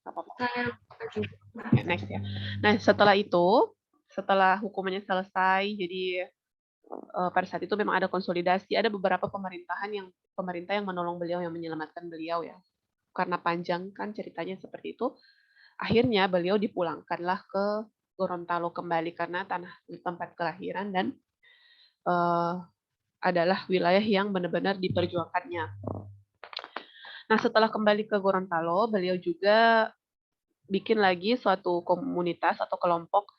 Nggak apa-apa. Saya lupa juga. Ya, next ya. Nah, setelah hukumannya selesai, jadi pada saat itu memang ada konsolidasi, ada beberapa pemerintah yang menolong beliau, yang menyelamatkan beliau ya. Karena panjang kan ceritanya seperti itu, akhirnya beliau dipulangkanlah ke Gorontalo kembali karena tanah tempat kelahiran dan adalah wilayah yang benar-benar diperjuangkannya. Nah, setelah kembali ke Gorontalo, beliau juga bikin lagi suatu komunitas atau kelompok,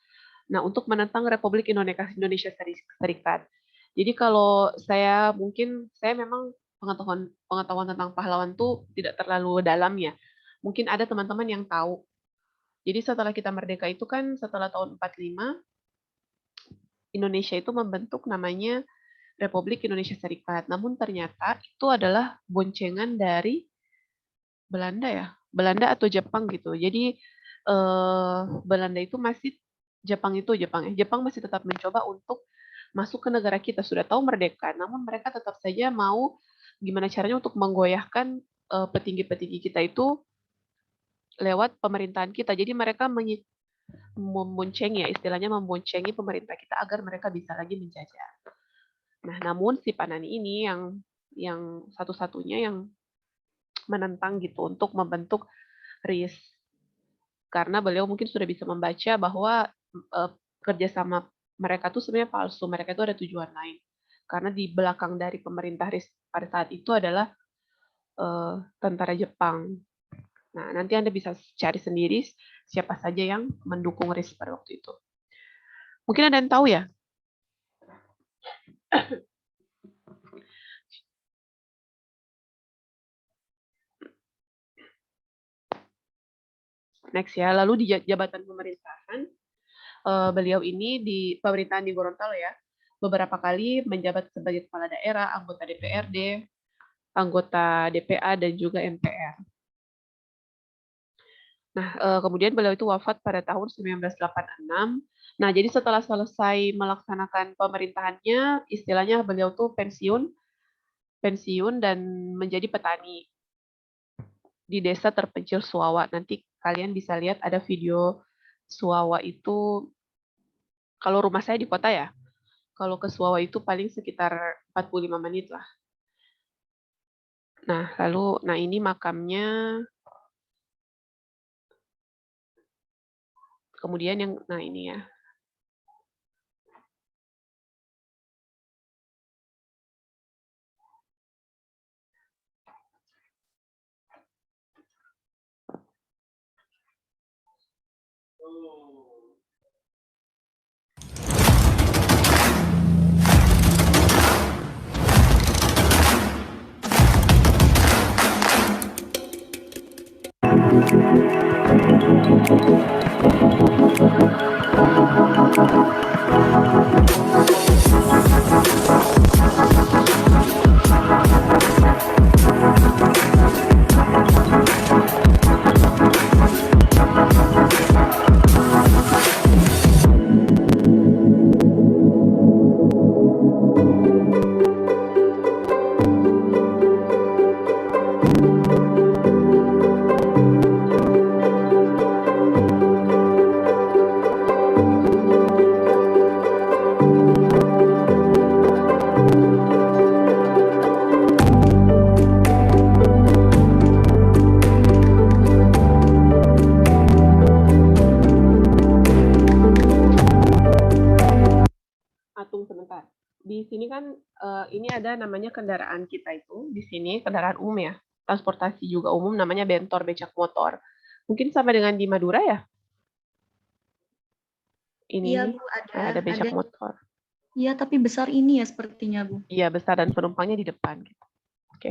nah untuk menentang Republik Indonesia Serikat. Jadi kalau saya memang pengetahuan tentang pahlawan tuh tidak terlalu dalam ya. Mungkin ada teman-teman yang tahu. Jadi setelah kita merdeka itu kan setelah tahun 45 Indonesia itu membentuk namanya Republik Indonesia Serikat. Namun ternyata itu adalah boncengan dari Belanda ya. Belanda atau Jepang gitu. Jadi Belanda itu masih Jepang masih tetap mencoba untuk masuk ke negara kita. Sudah tahu merdeka, namun mereka tetap saja mau gimana caranya untuk menggoyahkan petinggi-petinggi kita itu lewat pemerintahan kita. Jadi mereka memboncengi ya, istilahnya memboncengi pemerintah kita agar mereka bisa lagi menjajah. Nah, namun si Panani ini yang satu-satunya yang menentang gitu untuk membentuk RIS karena beliau mungkin sudah bisa membaca bahwa kerjasama mereka tuh sebenarnya palsu, mereka itu ada tujuan lain. Karena di belakang dari pemerintah RIS pada saat itu adalah tentara Jepang. Nah, nanti Anda bisa cari sendiri siapa saja yang mendukung RIS pada waktu itu. Mungkin ada yang tahu ya? Next ya, lalu di jabatan pemerintahan, beliau ini di pemerintahan di Gorontalo ya, beberapa kali menjabat sebagai kepala daerah, anggota DPRD, anggota DPA, dan juga MPR. Nah, kemudian beliau itu wafat pada tahun 1986. Nah, jadi setelah selesai melaksanakan pemerintahannya, istilahnya beliau tuh pensiun dan menjadi petani di desa terpencil Suwawa. Nanti kalian bisa lihat ada video Suwawa itu, kalau rumah saya di kota ya, kalau ke Suwawa itu paling sekitar 45 menit lah. Nah, nah ini makamnya. Kemudian nah ini ya. Atung sebentar. Di sini kan ini ada namanya kendaraan kita itu, di sini kendaraan umum ya, transportasi juga umum namanya bentor, becak motor. Mungkin sama dengan di Madura ya? Ini Iya, Bu, ada becak motor. Iya, tapi besar ini ya sepertinya, Bu. Iya, besar dan penumpangnya di depan gitu. Oke.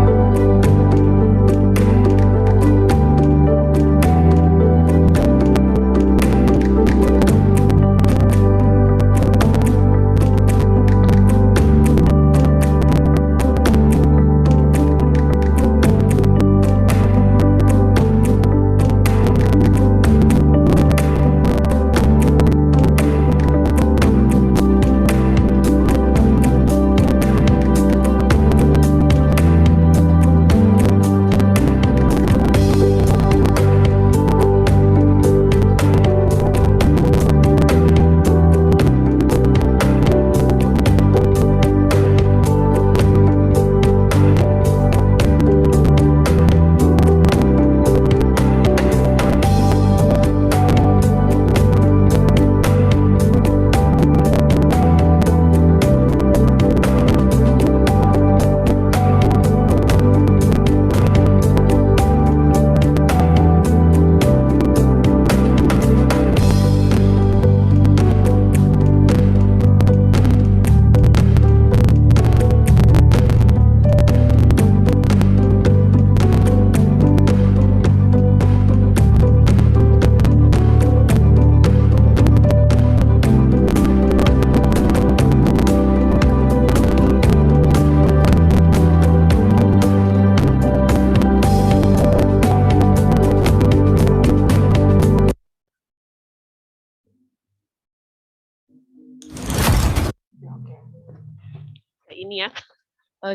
ini ya,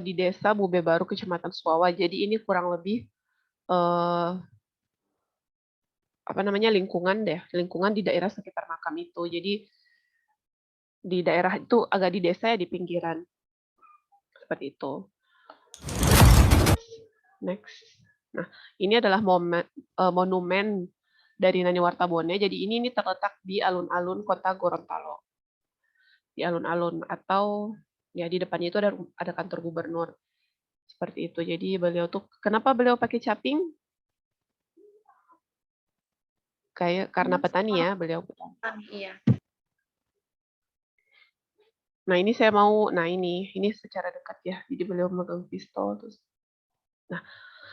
di desa Bube Baru, Kecamatan Suwawa. Jadi ini kurang lebih apa namanya, lingkungan di daerah sekitar makam itu. Jadi di daerah itu agak di desa ya, di pinggiran. Seperti itu. Next. Nah, ini adalah monumen dari Nani Wartabone. Jadi ini terletak di alun-alun kota Gorontalo. Di alun-alun, atau ya di depannya itu ada kantor gubernur. Seperti itu. Jadi beliau tuh, kenapa beliau pakai caping? Kayak karena petani ya, beliau petani. Iya. Nah ini ini secara dekat ya. Jadi beliau memegang pistol terus. Nah,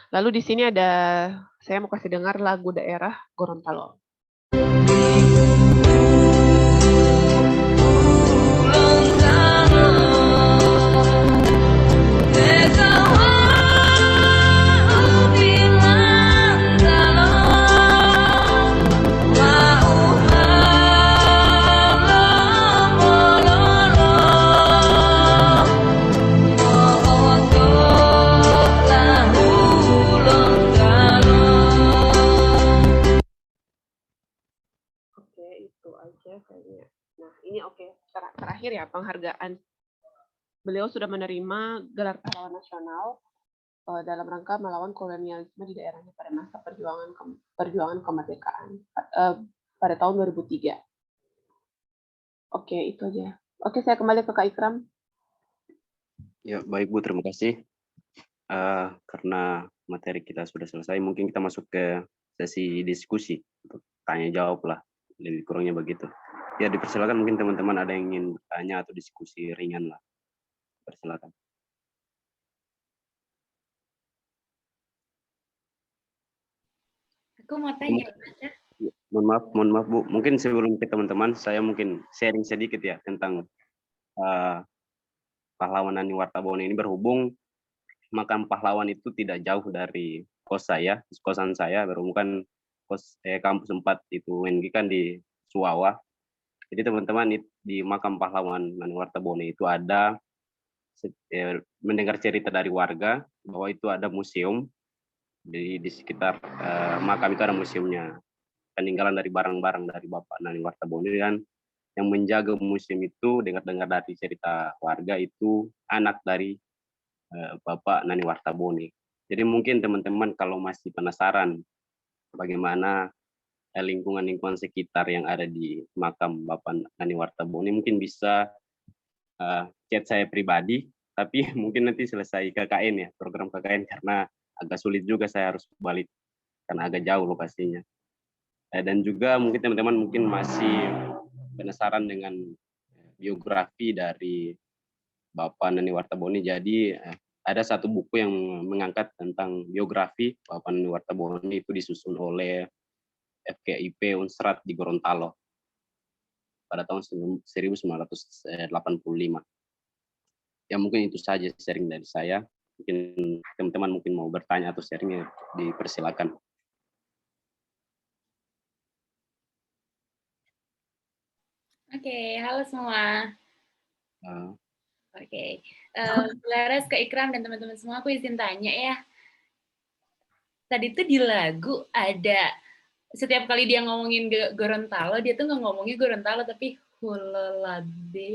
lalu di sini saya mau kasih dengar lagu daerah Gorontalo. Kayaknya. Nah, ini oke. Terakhir ya, penghargaan. Beliau sudah menerima gelar pahlawan nasional dalam rangka melawan kolonialisme di daerahnya pada masa perjuangan kemerdekaan pada tahun 2003. Oke, itu aja. Oke, saya kembali ke Kak Ikram. Ya, baik Bu, terima kasih. Karena materi kita sudah selesai, mungkin kita masuk ke sesi diskusi untuk tanya jawab lah, lebih kurangnya begitu. Ya, dipersilakan, mungkin teman-teman ada yang ingin tanya atau diskusi ringan lah. Persilakan. Aku mau tanya. Mohon maaf Bu, mungkin sebelum ke teman-teman, saya mungkin sharing sedikit ya tentang pahlawan Nani Wartabone ini. Berhubung makam pahlawan itu tidak jauh dari kosan saya, berhubung kan kampus 4 itu UNG kan di Suwawa. Jadi teman-teman, di makam pahlawan Nani Wartabone itu ada mendengar cerita dari warga bahwa itu ada museum. Jadi di sekitar makam itu ada museumnya, peninggalan dari barang-barang dari Bapak Nani Wartabone, dan yang menjaga museum itu, dengar-dengar dari cerita warga, itu anak dari Bapak Nani Wartabone. Jadi mungkin teman-teman kalau masih penasaran bagaimana lingkungan-lingkungan sekitar yang ada di makam Bapak Nani Wartabone, mungkin bisa chat saya pribadi, tapi mungkin nanti selesai KKN ya, program KKN, karena agak sulit juga saya harus balik, karena agak jauh lokasinya. Dan juga mungkin teman-teman mungkin masih penasaran dengan biografi dari Bapak Nani Wartabone. Jadi ada satu buku yang mengangkat tentang biografi Bapak Nani Wartabone, itu disusun oleh FKIP Unsrat di Gorontalo pada tahun 1985. Ya mungkin itu saja sharing dari saya. Mungkin teman-teman mungkin mau bertanya atau sharingnya, dipersilakan. Oke, halo semua. Oke, Laras, Kak Ikram, dan teman-teman semua, aku izin tanya ya. Tadi tuh di lagu ada, setiap kali dia ngomongin Gorontalo, dia tuh nggak ngomongin Gorontalo, tapi Hulalabe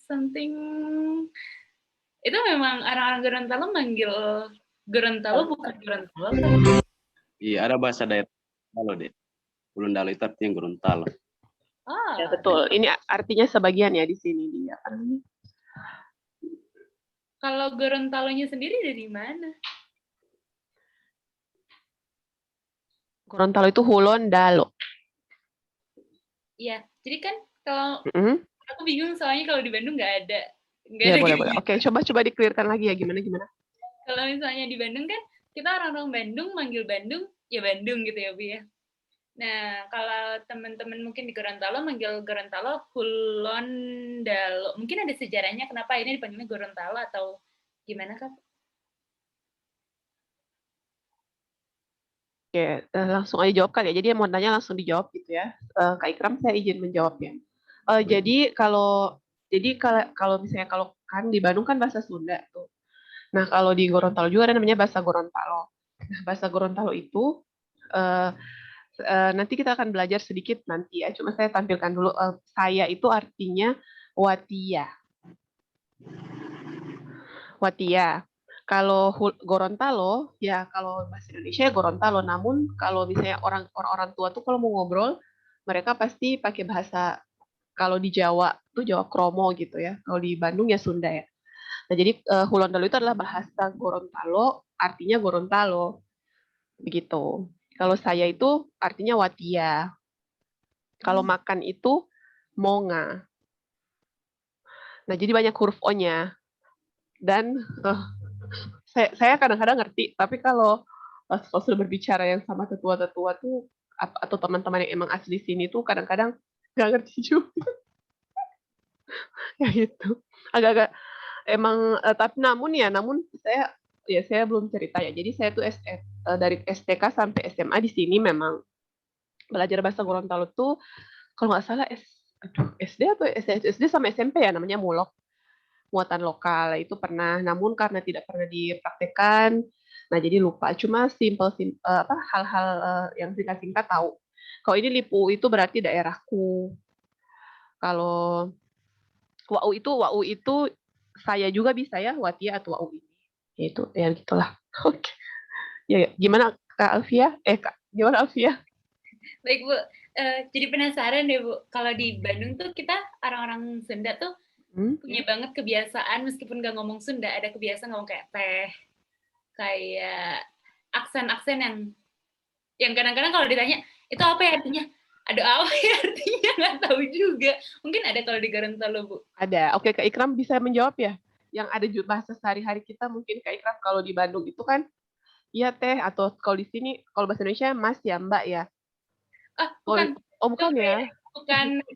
something. Itu memang orang-orang Gorontalo manggil Gorontalo, bukan Gorontalo kan? Iya, ada bahasa daerah Gorontalo deh. Gorontalo itu artinya Gorontalo. Oh. Ya betul. Ini artinya sebagian ya di sini dia. Kalau Gorontalonya sendiri dari mana? Gorontalo itu Hulondalo. Iya, jadi kan kalau aku bingung soalnya kalau di Bandung nggak ada. Ya boleh. Oke, coba di-clearkan lagi ya, gimana? Kalau misalnya di Bandung kan kita orang-orang Bandung manggil Bandung ya Bandung gitu ya Bu ya. Nah kalau teman-teman mungkin di Gorontalo manggil Gorontalo Hulondalo. Mungkin ada sejarahnya kenapa ini dipanggilnya Gorontalo atau gimana Kak? Oke, langsung aja jawab kali ya. Jadi yang mau tanya langsung dijawab gitu ya. Kak Ikram, saya izin menjawab ya. Jadi kalau misalnya kan di Bandung kan bahasa Sunda tuh. Nah, kalau di Gorontalo juga ada namanya bahasa Gorontalo. Nah, bahasa Gorontalo itu eh, nanti kita akan belajar sedikit nanti ya. Cuma saya tampilkan dulu. Saya itu artinya watia. Watia. Kalau Gorontalo, ya kalau bahasa Indonesia ya Gorontalo. Namun kalau misalnya orang tua tuh kalau mau ngobrol, mereka pasti pakai bahasa, kalau di Jawa tuh Jawa Kromo gitu ya. Kalau di Bandung ya Sunda ya. Nah, jadi Hulondalo itu adalah bahasa Gorontalo, artinya Gorontalo. Begitu. Kalau saya itu artinya watia. Kalau makan itu monga. Nah, jadi banyak huruf O-nya. Dan saya kadang-kadang ngerti, tapi kalau sudah berbicara yang sama tetua-tetua tuh, atau teman-teman yang emang asli sini tuh kadang-kadang nggak ngerti juga. Ya gitu. Agak-agak emang, tapi namun saya belum cerita ya. Jadi saya tuh dari STK sampai SMA di sini memang belajar bahasa Gorontalo tuh kalau nggak salah SD atau SD sama SMP ya, namanya Mulok, muatan lokal itu pernah. Namun karena tidak pernah dipraktekkan, nah jadi lupa. Cuma hal-hal yang singkat-singkat tahu. Kalau ini Lipu itu berarti daerahku. Kalau Wau itu saya juga bisa ya, Watia atau Wau ini. Ya itu ya gitulah. Oke. Ya, gimana Kak Alfia? Gimana Alfia? Baik Bu, jadi penasaran deh Bu, kalau di Bandung tuh kita orang-orang Sunda tuh punya banget kebiasaan, meskipun nggak ngomong Sunda, ada kebiasaan ngomong kayak teh, kayak aksen-aksen yang kadang-kadang kalau ditanya, itu apa ya artinya? Ada apa ya artinya? Nggak tahu juga. Mungkin ada kalau di Gorontalo, Bu. Ada. Oke, Kak Ikram bisa menjawab ya? Yang ada bahasa sehari-hari kita, mungkin Kak Ikram kalau di Bandung itu kan, iya teh, atau kalau di sini, kalau bahasa Indonesia Mas ya Mbak ya. Bukan. Oh bukan ya?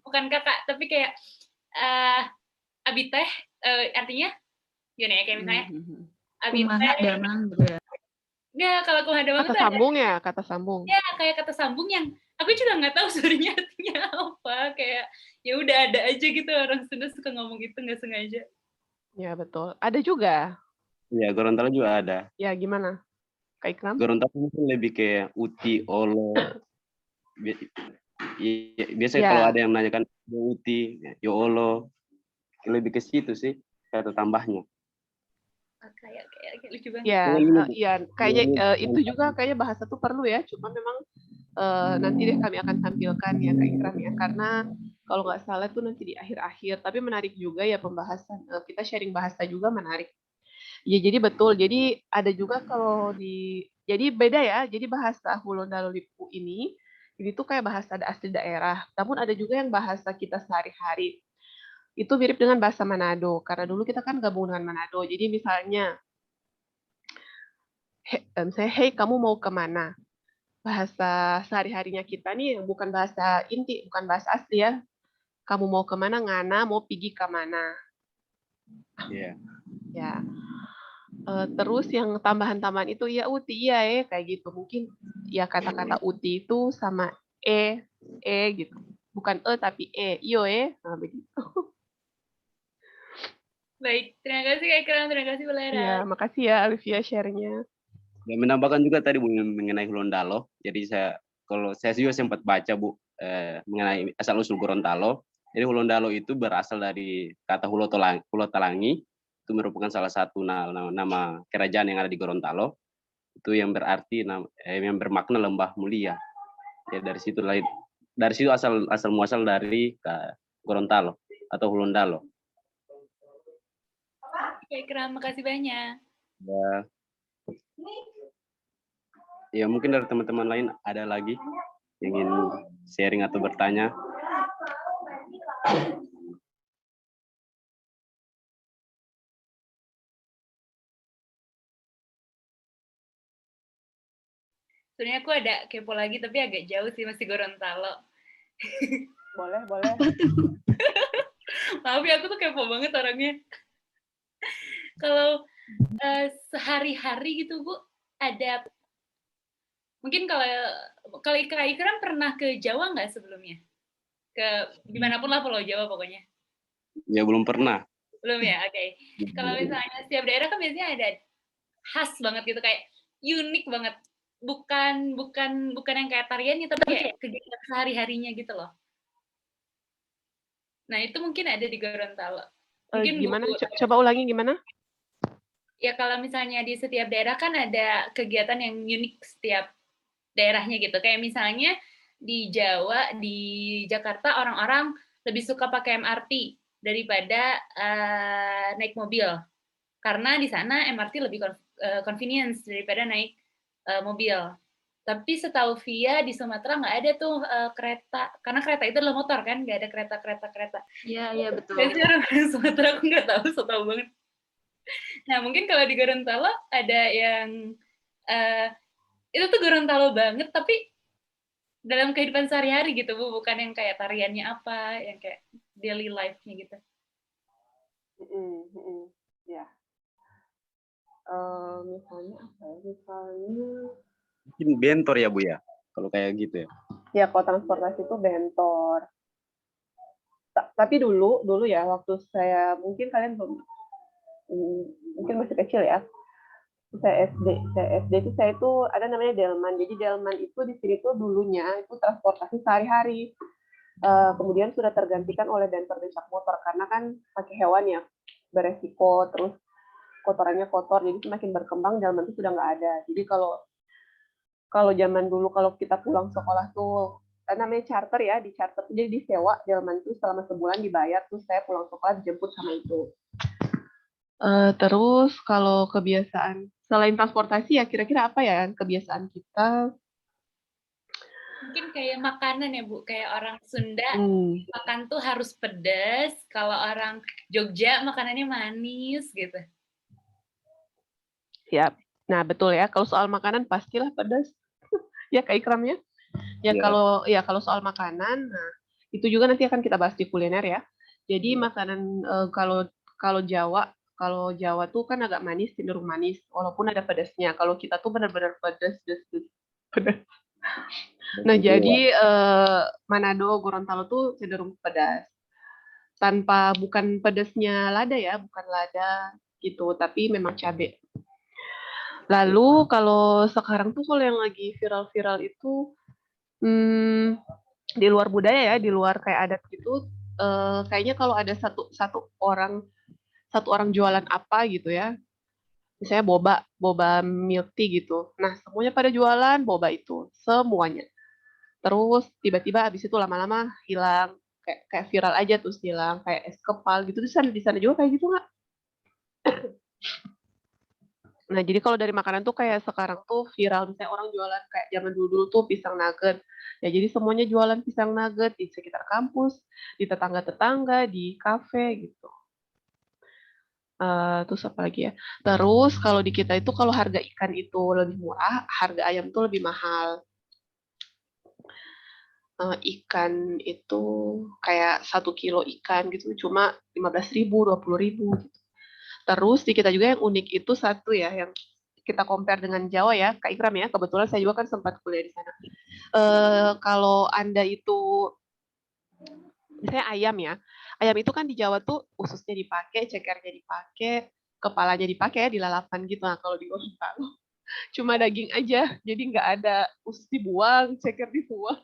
Bukan kakak, tapi kayak abi teh, artinya gimana ya, kayak misalnya abi Kumaha teh. damang gitu ya. Nggak, kalau kumaha damang Kata sambung ya, kata sambung. Ya, kayak kata sambung yang aku juga nggak tahu sebenarnya artinya apa. Kayak ya udah ada aja gitu, orang Sunda suka ngomong gitu nggak sengaja. Ya betul. Ada juga. Ya, Gorontalo juga ada. Ya gimana, Kak Ikram? Gorontalo mungkin lebih kayak uti, olo. Biasanya Ya. kalau ada yang nanyakan uti, yo olo, lebih ke situ sih kata tambahnya. Kayak lucu banget. Ya, kayaknya itu juga kayaknya bahasa tuh perlu ya. Cuma memang nanti deh kami akan tampilkan ya Kak Ikram ya. Karena kalau nggak salah tuh nanti di akhir-akhir. Tapi menarik juga ya pembahasan. Kita sharing bahasa juga menarik. Ya jadi betul. Jadi ada juga jadi beda ya. Jadi bahasa Hulondalo Lipu ini tuh kayak bahasa asli daerah. Namun ada juga yang bahasa kita sehari-hari. Itu mirip dengan bahasa Manado. Karena dulu kita kan gabung dengan Manado. Jadi misalnya, hey kamu mau kemana? Bahasa sehari-harinya kita nih bukan bahasa inti, bukan bahasa asli ya. Kamu mau kemana? Ngana mau pergi kemana? Iya. Ya. Terus yang tambahan-tambahan itu ya uti ya kayak gitu. Mungkin ya kata-kata uti itu sama gitu. Bukan tapi iyo nah begitu. Baik, terima kasih Kak Ikram, terima kasih Bu Lara. Ya, makasih ya Alivia share-nya. Dan menambahkan juga tadi Bu mengenai Hulondalo. Jadi saya juga sempat baca Bu mengenai asal usul Gorontalo. Jadi Hulondalo itu berasal dari kata Hulotalangi, itu merupakan salah satu nama kerajaan yang ada di Gorontalo. Itu yang berarti yang bermakna lembah mulia. Ya dari situ asal muasal dari Gorontalo atau Hulondalo. Kak Ikram, makasih banyak. Ya mungkin dari teman-teman lain ada lagi yang ingin sharing atau bertanya. Sebenarnya aku ada kepo lagi, tapi agak jauh sih, masih Gorontalo. Boleh. Maaf ya, aku tuh kepo banget orangnya. Kalau sehari-hari gitu Bu, ada mungkin kalau Kak Ikram pernah ke Jawa nggak sebelumnya? Ke dimanapun lah Pulau Jawa pokoknya. Ya belum pernah. Belum ya, oke. Kalau misalnya setiap daerah kan biasanya ada khas banget gitu, kayak unik banget. Bukan yang kayak tariannya, tapi kayak kegiatan sehari-harinya gitu loh. Nah, itu mungkin ada di Gorontalo. Mungkin Gimana? Bu, Coba ulangi gimana? ya kalau misalnya di setiap daerah kan ada kegiatan yang unik setiap daerahnya gitu. Kayak misalnya di Jawa, di Jakarta orang-orang lebih suka pakai MRT daripada naik mobil. Karena di sana MRT lebih convenience daripada naik mobil. Tapi setahu Via di Sumatera nggak ada tuh kereta, karena kereta itu adalah motor kan, nggak ada kereta. Iya betul. Biasanya orang Sumatera aku nggak tahu, so tahu banget. Nah mungkin kalau di Gorontalo ada yang itu tuh Gorontalo banget, tapi dalam kehidupan sehari-hari gitu Bu, bukan yang kayak tariannya apa, yang kayak daily life-nya gitu. Ya. Misalnya apa ya? Misalnya Mungkin bentor ya Bu ya, kalau kayak gitu ya. ya kalau transportasi itu bentor. Tapi dulu ya waktu saya, mungkin kalian belum, mungkin masih kecil ya. Saya SD itu saya itu ada namanya delman. Jadi delman itu di sini tuh dulunya itu transportasi sehari-hari. Kemudian sudah tergantikan oleh bentor becak motor karena kan pakai hewan ya, beresiko, terus kotorannya kotor. Jadi semakin berkembang delman itu sudah nggak ada. Jadi kalau zaman dulu kalau kita pulang sekolah tuh namanya charter ya, di charter jadi disewa delman itu selama sebulan dibayar, terus saya pulang sekolah dijemput sama itu. Terus kalau kebiasaan selain transportasi ya kira-kira apa ya kebiasaan kita? Mungkin kayak makanan ya Bu, kayak orang Sunda makan tuh harus pedas, kalau orang Jogja makanannya manis gitu. Siap. Nah betul ya, kalau soal makanan pastilah pedas. Ya Kak Ikram ya. Ya kalau soal makanan, nah itu juga nanti akan kita bahas di kuliner ya. Jadi makanan kalau Jawa tuh kan agak manis, cenderung manis, walaupun ada pedasnya. Kalau kita tuh benar-benar pedas. Nah jadi Manado, Gorontalo tuh cenderung pedas. Bukan pedasnya lada ya, bukan lada gitu, tapi memang cabai. Lalu kalau sekarang tuh kalau yang lagi viral-viral itu di luar budaya ya, di luar kayak adat gitu, kayaknya kalau ada satu orang jualan apa gitu ya, misalnya boba milk tea gitu. Nah, semuanya pada jualan boba itu, semuanya. Terus tiba-tiba habis itu lama-lama hilang, kayak viral aja terus hilang, kayak es kepal gitu. Di sana juga kayak gitu nggak? Nah, jadi kalau dari makanan tuh kayak sekarang tuh viral, misalnya orang jualan kayak zaman dulu tuh pisang nugget. Ya, jadi semuanya jualan pisang nugget di sekitar kampus, di tetangga-tetangga, di kafe gitu. Terus apa lagi ya? Terus kalau di kita itu kalau harga ikan itu lebih murah, harga ayam tuh lebih mahal. Ikan itu kayak 1 kilo ikan gitu cuma 15.000, 20.000 gitu. Terus di kita juga yang unik itu satu ya, yang kita compare dengan Jawa ya, Kak Ikram ya. Kebetulan saya juga kan sempat kuliah di sana. Kalau Anda itu misalnya ayam ya, ayam itu kan di Jawa tuh ususnya dipakai, cekernya dipakai, kepalanya dipakai ya di lalapan gitu. Nah kalau di Gorontalo cuma daging aja, jadi nggak ada usus dibuang, ceker dibuang,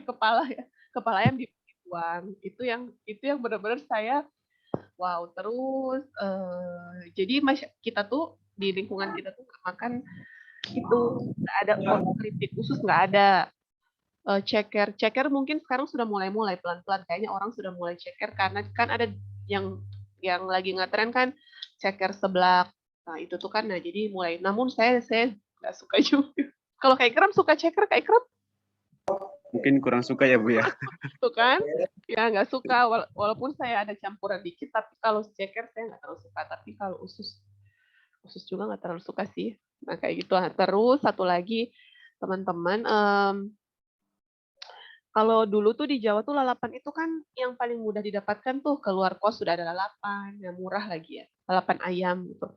kepala ya, kepala ayam dibuang. Itu yang benar-benar saya wow. Terus jadi kita tuh di lingkungan kita tuh makan itu nggak ada keripik khusus, nggak ada. Ceker mungkin sekarang sudah mulai pelan-pelan, kayaknya orang sudah mulai ceker karena kan ada yang lagi ngetren kan ceker seblak. Nah itu tuh kan, nah jadi mulai. Namun saya nggak suka juga. Kalau Kak Ikram suka ceker, Kak Ikram? Mungkin kurang suka ya Bu ya. Tuh kan? Ya nggak suka, walaupun saya ada campuran dikit, tapi kalau ceker saya nggak terlalu suka. Tapi kalau usus juga nggak terlalu suka sih. Nah kayak gitu. Nah, terus satu lagi teman-teman, kalau dulu tuh di Jawa tuh lalapan itu kan yang paling mudah didapatkan tuh, keluar kos sudah ada lalapan, yang murah lagi ya, lalapan ayam gitu.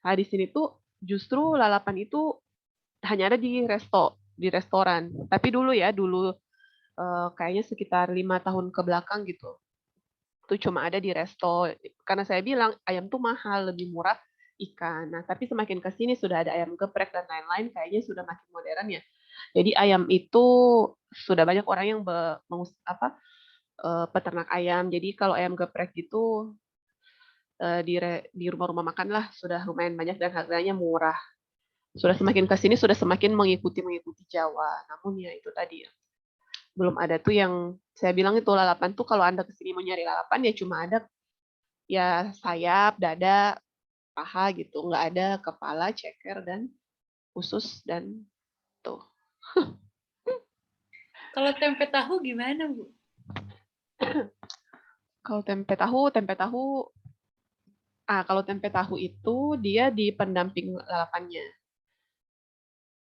Nah di sini tuh justru lalapan itu hanya ada di restoran. Tapi dulu kayaknya sekitar 5 tahun ke belakang gitu. itu cuma ada di resto. Karena saya bilang ayam tuh mahal, lebih murah ikan. Nah, tapi semakin ke sini sudah ada ayam geprek dan lain-lain, kayaknya sudah makin modern ya. Jadi ayam itu sudah banyak orang yang peternak ayam. Jadi kalau ayam geprek gitu di rumah-rumah makan lah sudah lumayan banyak dan harganya murah. Sudah semakin ke sini sudah semakin mengikuti Jawa. Namun ya itu tadi ya, belum ada tuh yang saya bilang itu lalapan tuh, kalau Anda kesini mau nyari lalapan ya cuma ada ya sayap, dada, paha gitu, nggak ada kepala, ceker dan usus dan tuh. Kalau tempe tahu gimana, Bu? Kalau kalau tempe tahu itu dia di pendamping lalapannya.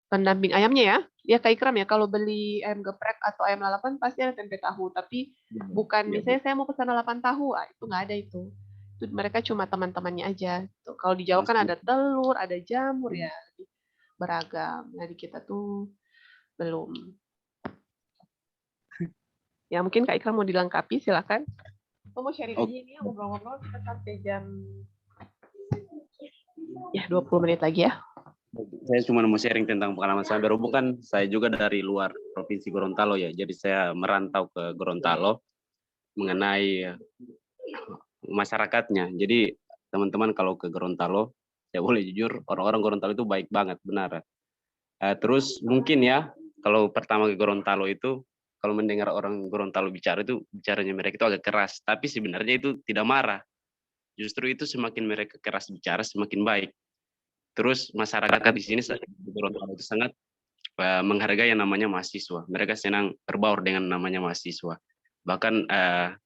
Pendamping ayamnya ya. Ya kayak Ikram ya, kalau beli ayam geprek atau ayam lalapan pasti ada tempe tahu, tapi bukan Ya, Bu. misalnya saya mau pesan lalapan tahu, itu nggak ada itu. Itu mereka cuma teman-temannya aja. Tuh, kalau di Jawa kan Pasti. ada telur, ada jamur ya, lebih beragam. Nah di kita tuh belum. Ya mungkin Kak Ikram mau dilengkapi, silakan. Mau sharing aja ini ya, ngobrol-ngobrol kita sampai jam 20 menit lagi ya. Saya cuma mau sharing tentang pengalaman saya, berhubung kan saya juga dari luar Provinsi Gorontalo ya, jadi saya merantau ke Gorontalo mengenai masyarakatnya. Jadi teman-teman kalau ke Gorontalo, saya boleh jujur, orang-orang Gorontalo itu baik banget, benar. Terus mungkin ya, kalau pertama ke Gorontalo itu, kalau mendengar orang Gorontalo bicara itu, bicaranya mereka itu agak keras, tapi sebenarnya itu tidak marah. Justru itu semakin mereka keras bicara, semakin baik. Terus masyarakat di sini di Gorontalo itu sangat menghargai yang namanya mahasiswa. Mereka senang berbaur dengan namanya mahasiswa. Bahkan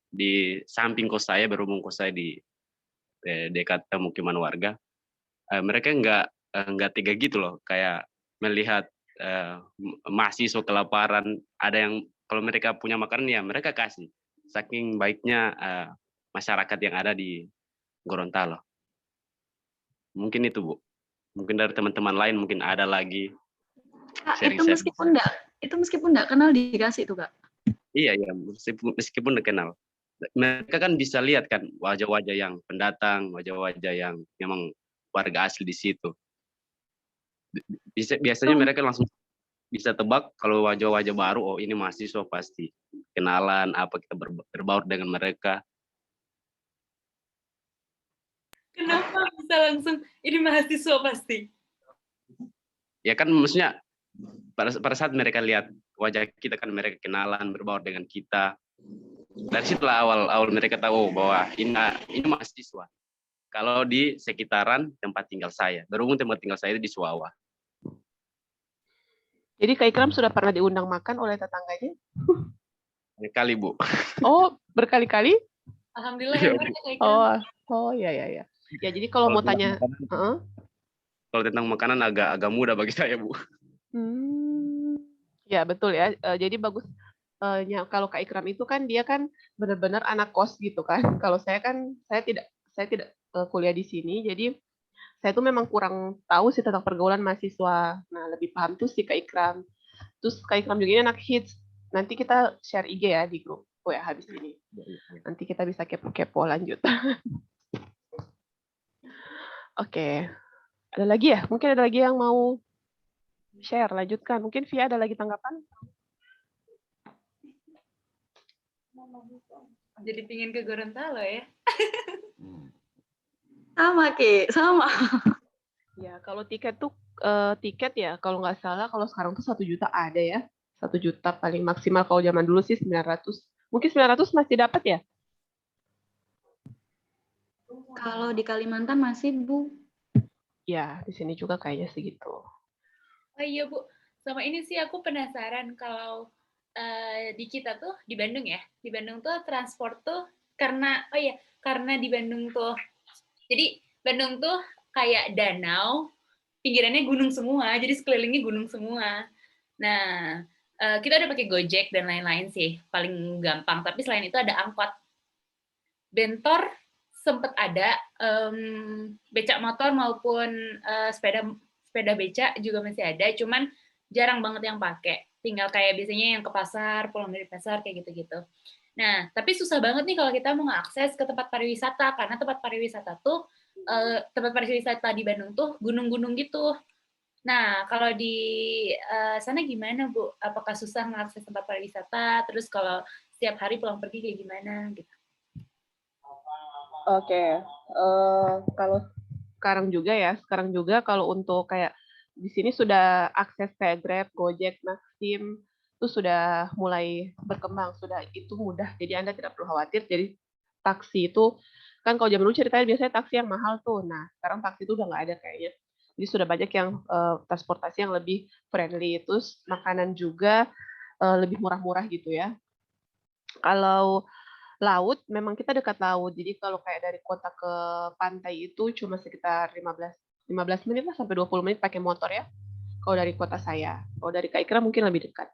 di samping kos saya, berhubung kos saya di dekat pemukiman warga, mereka nggak tega gitu loh, kayak melihat mahasiswa kelaparan. Ada yang kalau mereka punya makanan ya mereka kasih. Saking baiknya masyarakat yang ada di Gorontalo. Mungkin itu, Bu. Mungkin dari teman-teman lain mungkin ada lagi Kak, sharing-sharing. itu meskipun enggak kenal dikasih itu, Kak. Iya, meskipun kenal. Mereka kan bisa lihat kan wajah-wajah yang pendatang, wajah-wajah yang memang warga asli di situ. Biasanya mereka langsung bisa tebak kalau wajah-wajah baru, oh ini mahasiswa pasti. Kenalan, apa kita berbaur dengan mereka. Kenapa bisa langsung ini mahasiswa pasti? Ya kan maksudnya pada saat mereka lihat wajah kita kan mereka kenalan, berbaur dengan kita. Dari situlah awal mereka tahu bahwa ini mahasiswa. Kalau di sekitaran tempat tinggal saya, berhubung tempat tinggal saya itu di Suawa. Jadi Kak Ikram sudah pernah diundang makan oleh tetangganya? Kali, Bu. Oh, berkali-kali? Alhamdulillah Iya, hebat ya Kak Ikram. Oh ya. Ya jadi kalau mau tanya, kalau tentang makanan agak mudah bagi saya, Bu. Ya betul ya. Jadi bagus. Kalau Kak Ikram itu kan dia kan benar-benar anak kos gitu kan. Kalau saya kan saya tidak kuliah di sini, jadi saya tuh memang kurang tahu sih tentang pergaulan mahasiswa. Nah lebih paham tuh si Kak Ikram. Terus Kak Ikram juga ini anak hits. Nanti kita share IG ya di grup. Oh ya habis ini. Nanti kita bisa kepo-kepo lanjut. Oke. Ada lagi ya? Mungkin ada lagi yang mau share, lanjutkan. Mungkin Via ada lagi tanggapan? Jadi pingin ke Gorontalo ya? Sama, Ki. Sama. Ya, kalau tiket tuh ya, kalau nggak salah, kalau sekarang tuh 1 juta ada ya. 1 juta paling maksimal, kalau zaman dulu sih 900. Mungkin 900 masih dapat ya? Kalau di Kalimantan masih, Bu. Ya, di sini juga kayaknya segitu. Oh iya, Bu. Sama ini sih aku penasaran kalau di kita tuh di Bandung ya. Di Bandung tuh transport tuh karena di Bandung tuh. Jadi Bandung tuh kayak danau, pinggirannya gunung semua, jadi sekelilingnya gunung semua. Nah, kita udah pakai Gojek dan lain-lain sih, paling gampang. Tapi selain itu ada angkot. Bentor sempat ada, becak motor maupun sepeda becak juga masih ada, cuman jarang banget yang pakai. Tinggal kayak biasanya yang ke pasar, pulang dari pasar, kayak gitu-gitu. Nah, tapi susah banget nih kalau kita mau mengakses ke tempat pariwisata, karena tempat pariwisata tuh, tempat pariwisata di Bandung tuh gunung-gunung gitu. Nah, kalau di sana gimana, Bu? Apakah susah mengakses tempat pariwisata? Terus kalau setiap hari pulang pergi kayak gimana gitu? Oke, kalau sekarang juga kalau untuk kayak di sini sudah akses kayak Grab, Gojek, Maxim itu sudah mulai berkembang, sudah itu mudah. Jadi Anda tidak perlu khawatir. Jadi taksi itu kan kalau zaman dulu ceritanya biasanya taksi yang mahal tuh. Nah, sekarang taksi itu udah nggak ada kayaknya. Jadi sudah banyak yang transportasi yang lebih friendly. Terus makanan juga lebih murah-murah gitu ya. Kalau laut, memang kita dekat laut. Jadi kalau kayak dari kota ke pantai itu cuma sekitar 15 menit lah sampai 20 menit pakai motor ya. Kalau dari kota saya. Kalau dari Kak Ikra mungkin lebih dekat.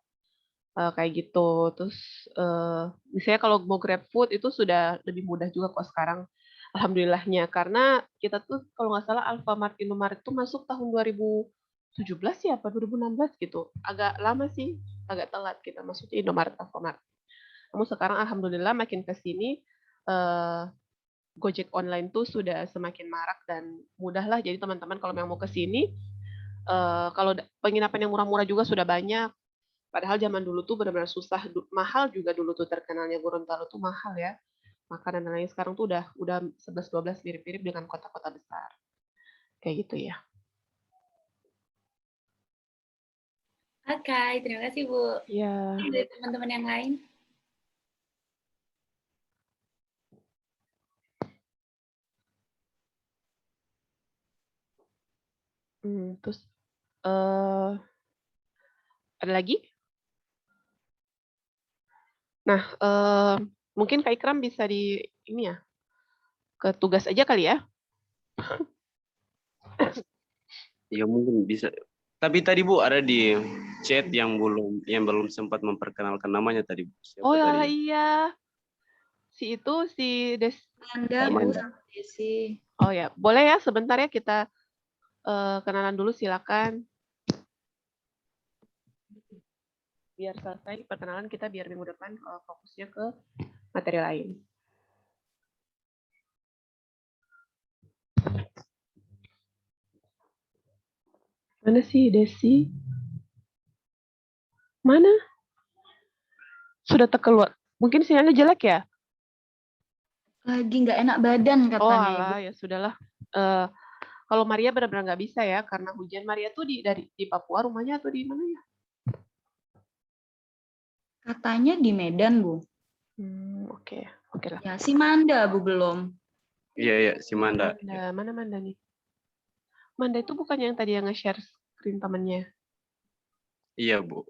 Kayak gitu. Terus misalnya kalau mau Grab Food itu sudah lebih mudah juga kok sekarang. Alhamdulillahnya. Karena kita tuh kalau nggak salah Alfamart Indomaret itu masuk tahun 2017 ya apa 2016 gitu. Agak lama sih, agak telat kita masuknya Indomaret Alfamart. Namun sekarang alhamdulillah makin ke sini Gojek online tuh sudah semakin marak dan mudah lah. Jadi teman-teman kalau memang mau ke sini, kalau penginapan yang murah-murah juga sudah banyak. Padahal zaman dulu tuh benar-benar susah, mahal juga dulu tuh terkenalnya Gorontalo tuh mahal ya. Makanan dan lain sekarang tuh udah 11-12 mirip-mirip dengan kota-kota besar. Kayak gitu ya. Oke, terima kasih Bu. Iya. Dari teman-teman yang lain. Terus ada lagi? Nah, mungkin Kak Ikram bisa di ini ya, ke tugas aja kali ya. Ya mungkin bisa. Tapi tadi Bu ada di chat yang belum sempat memperkenalkan namanya tadi. Siapa Oh tadi? iya, si Des. Manda, Bu, sama Desi. Oh ya, boleh ya sebentar ya kita kenalan dulu silakan. Biar selesai perkenalan kita biar minggu depan fokusnya ke materi lain. Mana sih Desi? Mana? Sudah terkeluar. Mungkin sinyalnya jelek ya? Lagi nggak enak badan Oh katanya, Ibu. alah, ya sudahlah. Kalau Maria benar-benar nggak bisa ya karena hujan. Maria tuh di Papua rumahnya atau di mana ya? Katanya di Medan, Bu. Oke lah. Ya, si Manda, Bu, belum. Iya, si Manda. Mana Manda nih? Manda itu bukannya yang tadi yang nge-share screen temannya? Iya, Bu.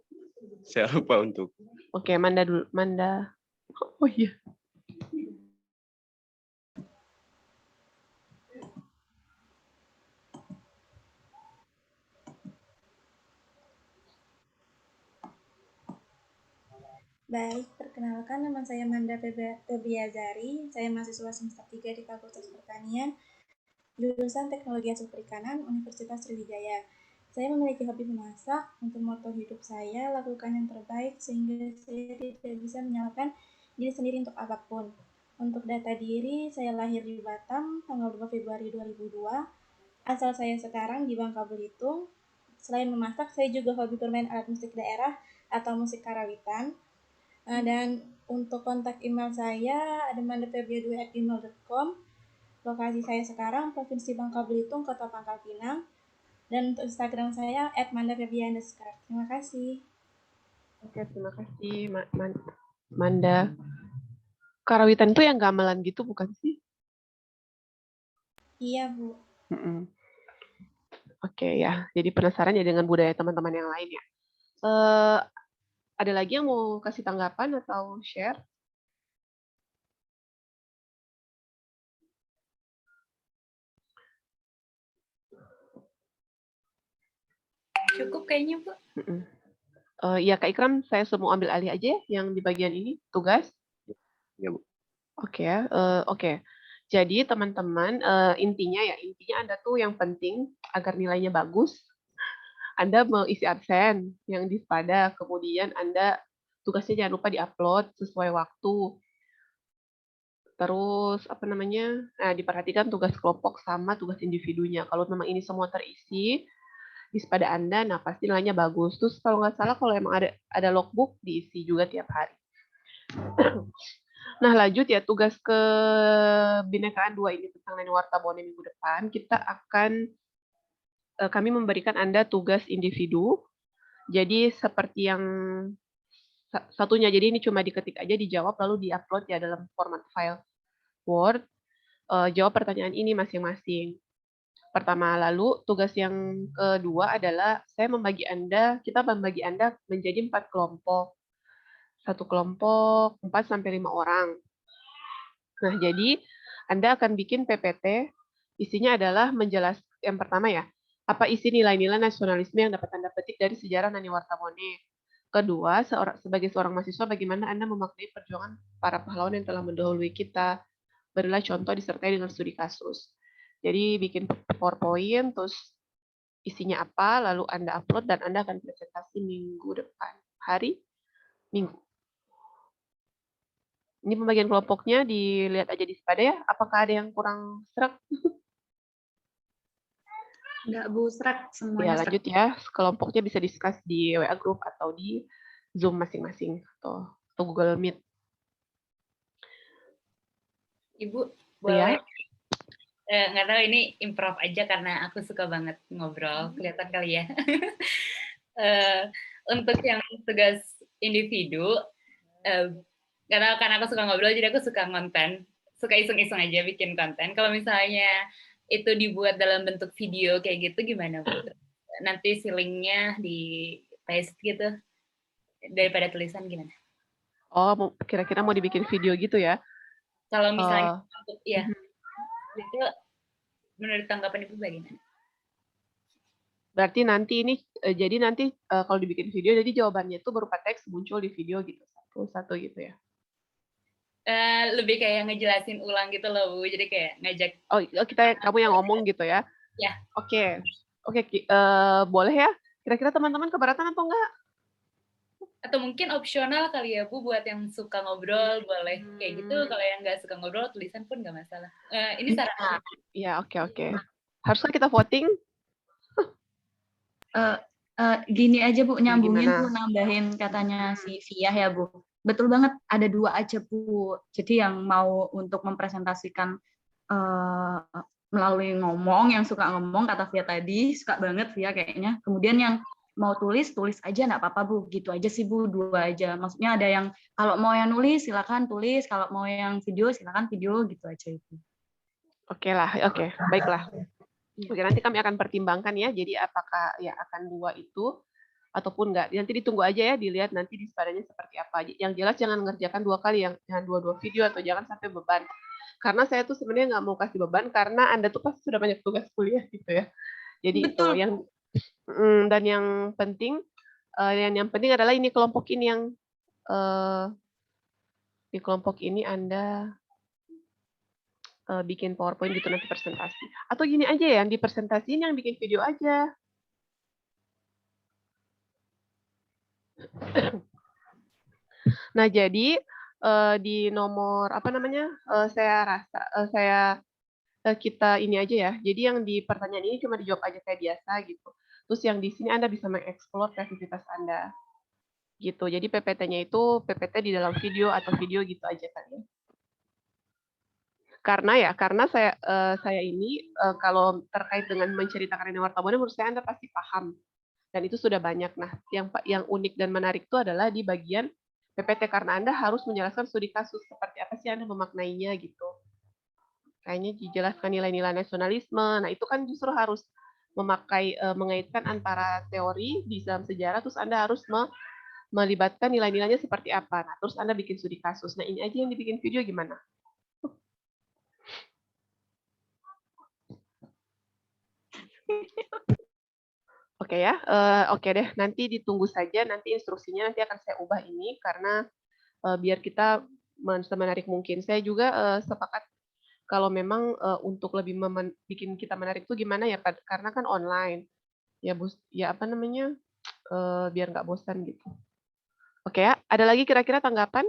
Saya lupa untuk. Oke, Manda dulu. Manda. Oh iya. Baik, perkenalkan nama saya Manda Febriazari. Saya mahasiswa semester 3 di Fakultas Pertanian, jurusan Teknologi Hasil Perikanan, Universitas Sriwijaya. Saya memiliki hobi memasak. Untuk moto hidup saya, lakukan yang terbaik sehingga saya tidak bisa menyalahkan diri sendiri untuk apapun. Untuk data diri, saya lahir di Batam tanggal 2 Februari 2002. Asal saya sekarang di Bangka Belitung. Selain memasak, saya juga hobi bermain alat musik daerah atau musik karawitan. Dan untuk kontak email saya ada mandafebria2@gmail.com. Lokasi saya sekarang Provinsi Bangka Belitung, Kota Pangkal Pinang. Dan untuk Instagram saya @mandafebria_. Terima kasih. Oke, terima kasih Manda. Karawitan itu yang gamelan gitu bukan sih? Iya, Bu. Oke ya, jadi penasaran ya dengan budaya teman-teman yang lain ya. Ada lagi yang mau kasih tanggapan atau share? Cukup kayaknya, Bu. Ya Kak Ikram, saya semua ambil alih aja yang di bagian ini, tugas. Ya, Bu. Oke ya, oke. Jadi teman-teman, intinya Anda tuh yang penting agar nilainya bagus, Anda mau isi absen yang di pada, kemudian Anda tugasnya jangan lupa diupload sesuai waktu. Terus apa namanya? Nah, diperhatikan tugas kelompok sama tugas individunya. Kalau memang ini semua terisi di pada Anda, nah pasti nilainya bagus. Terus kalau nggak salah kalau emang ada logbook diisi juga tiap hari. Nah, lanjut ya tugas kebinekaan 2 ini tentang Nani Wartabone minggu depan, kita akan kami memberikan Anda tugas individu. Jadi seperti yang satunya, jadi ini cuma diketik aja, dijawab lalu diupload ya dalam format file Word. Jawab pertanyaan ini masing-masing. Pertama, lalu tugas yang kedua adalah kita membagi Anda menjadi 4 kelompok. Satu kelompok 4 sampai 5 orang. Nah, jadi Anda akan bikin PPT, isinya adalah yang pertama ya, apa isi nilai-nilai nasionalisme yang dapat Anda petik dari sejarah Nani Wartabone. Kedua, sebagai seorang mahasiswa, bagaimana Anda memaknai perjuangan para pahlawan yang telah mendahului kita. Berilah contoh disertai dengan studi kasus. Jadi bikin PowerPoint, terus isinya apa, lalu Anda upload, dan Anda akan presentasi minggu depan. Hari Minggu. Ini pembagian kelompoknya, dilihat aja di sepada ya. Apakah ada yang kurang serak? Nggak Bu, serak Ya, semuanya serak. lanjut ya. Kelompoknya bisa discuss di WA Group atau di Zoom masing-masing atau Google Meet. Ibu, Ya. boleh? Nggak tahu ini improv aja karena aku suka banget ngobrol, kelihatan kali ya. Untuk yang tugas individu, karena aku suka ngobrol, jadi aku suka konten, suka iseng-iseng aja bikin konten. Kalau misalnya itu dibuat dalam bentuk video kayak gitu, gimana Bu? Nanti linknya di paste gitu, daripada tulisan gimana? Oh, kira-kira mau dibikin video gitu ya? Kalau misalnya ya, itu menurut tanggapan Ibu bagaimana? Berarti nanti ini, jadi nanti kalau dibikin video, jadi jawabannya itu berupa teks muncul di video gitu, satu-satu gitu ya? Lebih kayak ngejelasin ulang gitu loh Bu, jadi kayak ngajak. Oh, kamu yang ngomong gitu ya? Ya. Oke, boleh ya? Kira-kira teman-teman keberatan atau enggak? Atau mungkin opsional kali ya Bu, buat yang suka ngobrol boleh kayak gitu, kalau yang nggak suka ngobrol tulisan pun nggak masalah. Ini saran. Ya, oke. Haruskah kita voting? Gini aja Bu, nyambungin Gimana? Bu, nambahin katanya si Via ya Bu. Betul banget, ada 2 aja Bu. Jadi yang mau untuk mempresentasikan melalui ngomong, yang suka ngomong, kata Via tadi, suka banget Via kayaknya. Kemudian yang mau tulis aja nggak apa-apa Bu. Gitu aja sih Bu, 2 aja. Maksudnya ada yang kalau mau yang nulis silakan tulis, kalau mau yang video silakan video, gitu aja itu. Oke, baiklah. Oke, nanti kami akan pertimbangkan ya. Jadi apakah ya akan 2 itu ataupun enggak. Nanti ditunggu aja ya, dilihat nanti di sepadanya seperti apa. Yang jelas jangan ngerjakan 2 kali, jangan 2 video atau jangan sampai beban. Karena saya tuh sebenarnya nggak mau kasih beban karena Anda tuh pasti sudah banyak tugas kuliah gitu ya. Jadi Betul. itu dan yang penting adalah ini kelompok ini yang di kelompok ini Anda bikin PowerPoint gitu nanti presentasi. Atau gini aja ya, di presentasi ini yang bikin video aja. Nah, jadi di nomor apa namanya? Kita ini aja ya. Jadi yang di pertanyaan ini cuma dijawab aja kayak biasa gitu. Terus yang di sini Anda bisa mengeksplor kreativitas Anda. Gitu. Jadi PPT-nya itu PPT di dalam video atau video gitu aja kan ya. Karena saya ini kalau terkait dengan menceritakan Nani Wartabone menurut saya Anda pasti paham. Dan itu sudah banyak. Nah, yang unik dan menarik itu adalah di bagian PPT karena Anda harus menjelaskan studi kasus seperti apa sih Anda memaknainya gitu. Kayaknya dijelaskan nilai-nilai nasionalisme. Nah, itu kan justru harus mengaitkan antara teori di dalam sejarah, terus Anda harus melibatkan nilai-nilainya seperti apa. Nah, terus Anda bikin studi kasus. Nah, ini aja yang dibikin video gimana? Oke ya, oke deh. Nanti ditunggu saja. Nanti instruksinya nanti akan saya ubah ini karena biar kita semenarik mungkin. Saya juga sepakat kalau memang untuk lebih bikin kita menarik itu gimana ya, karena kan online. Ya apa namanya? Biar nggak bosan gitu. Oke ya, ada lagi kira-kira tanggapan?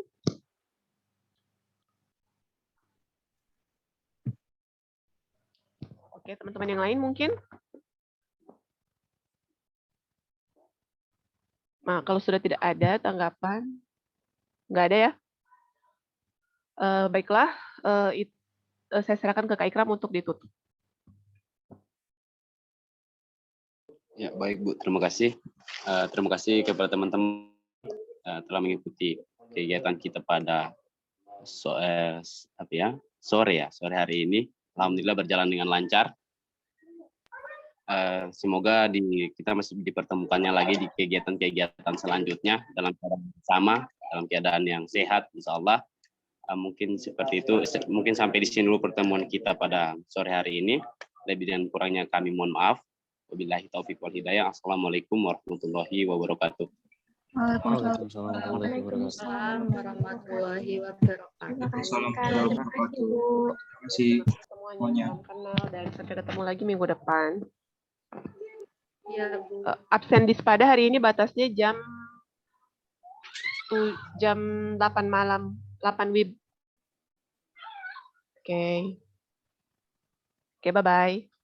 Oke, teman-teman yang lain mungkin? Nah, kalau sudah tidak ada tanggapan, nggak ada ya? Baiklah, saya serahkan ke Kak Ikram untuk ditutup. Ya, baik Bu, terima kasih. Terima kasih kepada teman-teman telah mengikuti kegiatan kita pada sore hari ini. Alhamdulillah berjalan dengan lancar. Semoga kita masih dipertemukannya lagi di kegiatan-kegiatan selanjutnya dalam keadaan bersama, dalam keadaan yang sehat, insya Allah. Mungkin seperti itu. Mungkin sampai di sini dulu pertemuan kita pada sore hari ini. Lebih dan kurangnya kami mohon maaf. Wabillahi taufiq wal hidayah. Assalamualaikum warahmatullahi wabarakatuh. Waalaikumsalam warahmatullahi wabarakatuh. Terima kasih, Kak. Terima kasih, Bu. Terima kasih Semuanya salam kenal dan sampai ketemu lagi minggu depan. Ya, Bu. Absen di Spada hari ini batasnya jam 8 malam, 8 WIB. Oke. Oke, bye-bye.